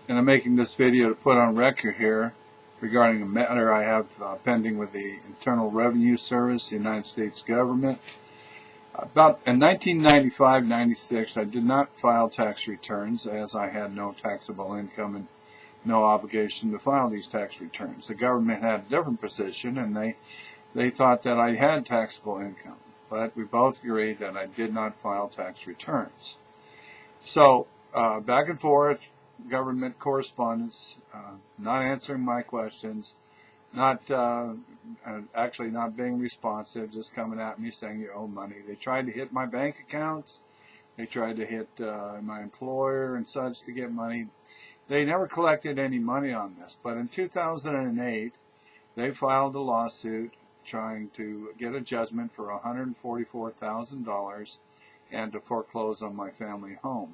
And I'm making this video to put on record here regarding a matter I have pending with the Internal Revenue Service, the United States government. About in 1995-96, I did not file tax returns as I had no taxable income and no obligation to file these tax returns. The government had a different position, and they thought that I had taxable income, but we both agreed that I did not file tax returns. So back and forth, government correspondence, not answering my questions, not actually not being responsive, just coming at me saying you owe money. They tried to hit my bank accounts. They tried to hit my employer and such to get money. They never collected any money on this, but in 2008, they filed a lawsuit trying to get a judgment for $144,000 and to foreclose on my family home.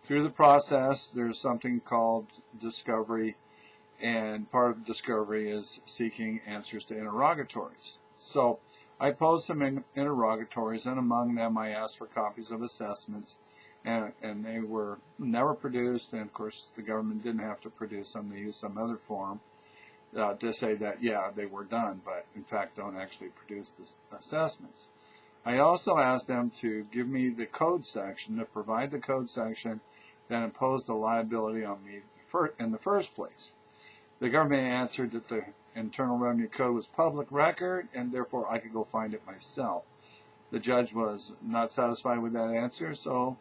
Through the process, there's something called discovery, and part of discovery is seeking answers to interrogatories. So I posed some interrogatories, and among them I asked for copies of assessments, and they were never produced, and of course the government didn't have to produce them. They used some other form to say that, yeah, they were done, but in fact don't actually produce the assessments. I also asked them to give me the code section, to provide the code section that imposed the liability on me in the first place. The government answered that the Internal Revenue Code was public record, and therefore I could go find it myself. The judge was not satisfied with that answer, so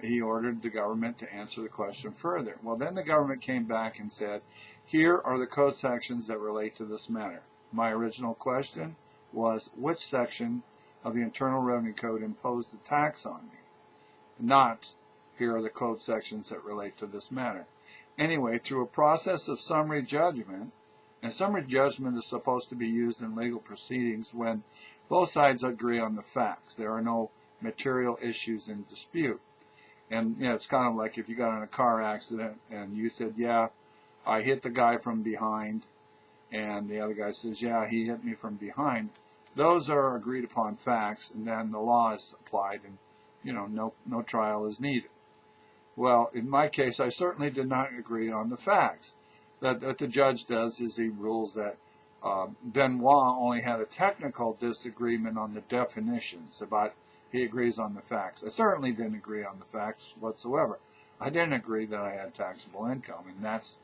he ordered the government to answer the question further. Well, then the government came back and said, here are the code sections that relate to this matter. My original question was, which section of the Internal Revenue Code imposed the tax on me? Not, here are the code sections that relate to this matter. Anyway, through a process of summary judgment, and summary judgment is supposed to be used in legal proceedings when both sides agree on the facts. There are no material issues in dispute. And you know, it's kind of like if you got in a car accident and you said, yeah, I hit the guy from behind, and the other guy says, yeah, he hit me from behind. Those are agreed upon facts, and then the law is applied, and you know, no trial is needed. Well, in my case, I certainly did not agree on the facts. That the judge does is he rules that Benoit only had a technical disagreement on the definitions, but he agrees on the facts. I certainly didn't agree on the facts whatsoever. I didn't agree that I had taxable income, and that's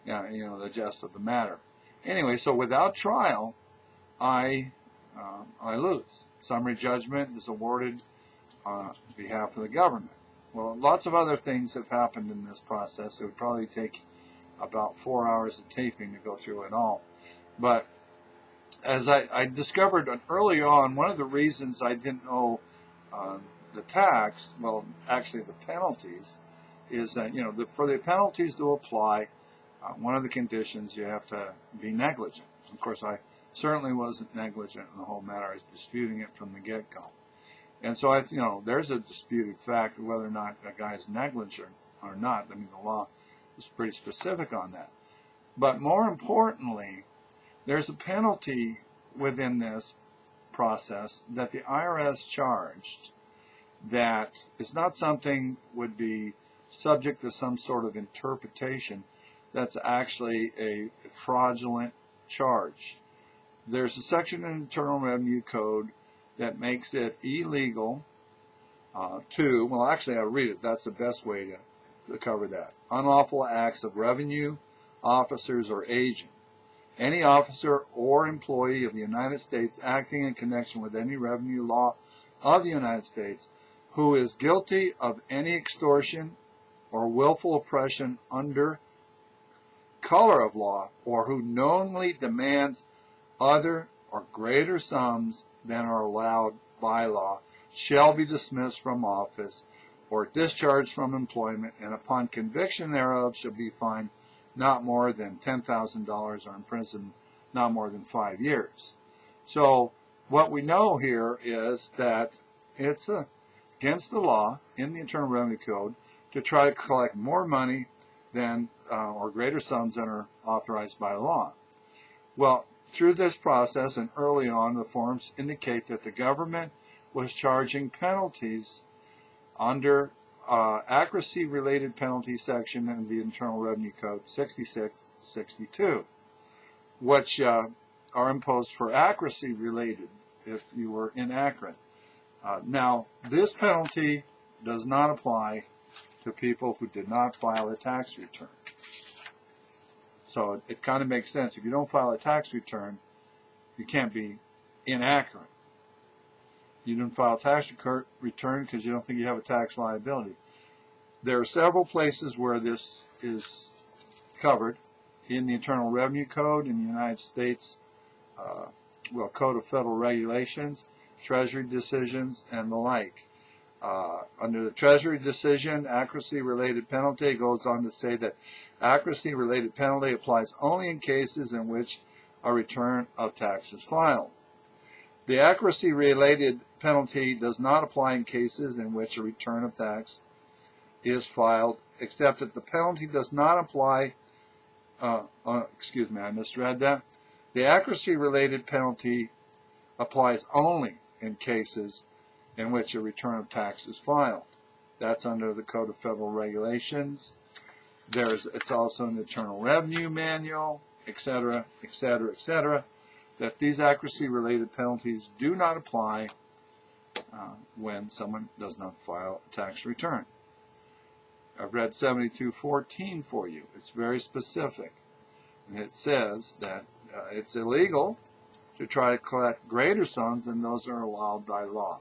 you know, the gist of the matter. Anyway, so without trial, I lose. Summary judgment is awarded on behalf of the government. Well, lots of other things have happened in this process. It would probably take about 4 hours of taping to go through it all. But as I discovered early on, one of the reasons I didn't owe the tax, well, actually the penalties, is that, you know, for the penalties to apply, one of the conditions, you have to be negligent. Of course, I certainly wasn't negligent in the whole matter. I was disputing it from the get-go. And so, you know, there's a disputed fact of whether or not a guy is negligent or not. I mean, the law is pretty specific on that. But more importantly, there's a penalty within this process that the IRS charged that is not something would be subject to some sort of interpretation. That's actually a fraudulent charge. There's a section in the Internal Revenue Code that makes it illegal well, actually I'll read it. That's the best way to cover that. Unlawful acts of revenue officers or agent. Any officer or employee of the United States acting in connection with any revenue law of the United States who is guilty of any extortion or willful oppression under color of law, or who knowingly demands other or greater sums than are allowed by law, shall be dismissed from office or discharged from employment, and upon conviction thereof shall be fined not more than $10,000 or imprisoned not more than 5 years. So what we know here is that it's against the law in the Internal Revenue Code to try to collect more money than or greater sums than are authorized by law. Well, through this process and early on, the forms indicate that the government was charging penalties under accuracy-related penalty section in the Internal Revenue Code 6662, which are imposed for accuracy-related if you were inaccurate. Now, this penalty does not apply to people who did not file a tax return. So it kind of makes sense. If you don't file a tax return, you can't be inaccurate. You didn't file a tax return because you don't think you have a tax liability. There are several places where this is covered in the Internal Revenue Code in the United States, Code of Federal Regulations, Treasury decisions, and the like. Under the Treasury decision, accuracy-related penalty goes on to say that accuracy-related penalty applies only in cases in which a return of tax is filed. The accuracy-related penalty does not apply in cases in which a return of tax is filed, except that the penalty does not apply, excuse me, I misread that. The accuracy-related penalty applies only in cases in which a return of tax is filed. That's under the Code of Federal Regulations. It's also in the Internal Revenue Manual, etc., etc., etc., that these accuracy-related penalties do not apply when someone does not file a tax return. I've read 7214 for you. It's very specific. And it says that it's illegal to try to collect greater sums than those are allowed by law.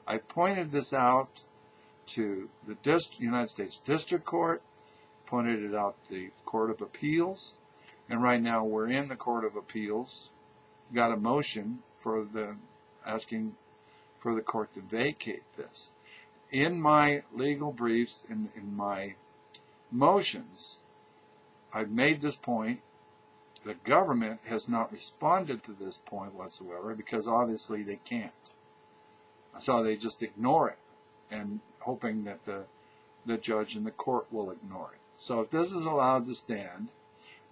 I pointed this out to the United States District Court, pointed it out to the Court of Appeals, and right now we're in the Court of Appeals. Got a motion for asking for the court to vacate this. In my legal briefs, in my motions, I've made this point. The government has not responded to this point whatsoever because obviously they can't. So they just ignore it and hoping that the judge and the court will ignore it. So if this is allowed to stand,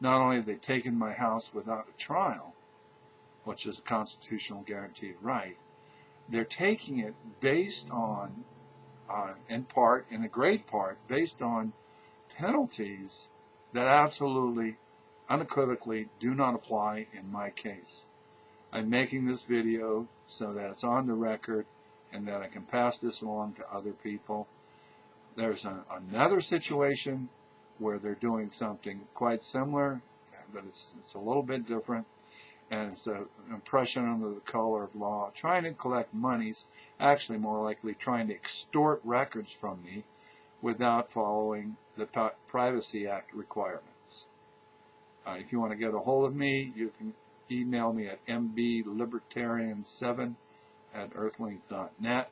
not only have they taken my house without a trial, which is a constitutional guaranteed right, they're taking it based on, in a great part, based on penalties that absolutely, unequivocally do not apply in my case. I'm making this video so that it's on the record and that I can pass this along to other people. There's another situation where they're doing something quite similar, but it's a little bit different, and it's an impression under the color of law, trying to collect monies, actually more likely trying to extort records from me without following the Privacy Act requirements. If you want to get a hold of me, you can email me at mblibertarian7@earthlink.net.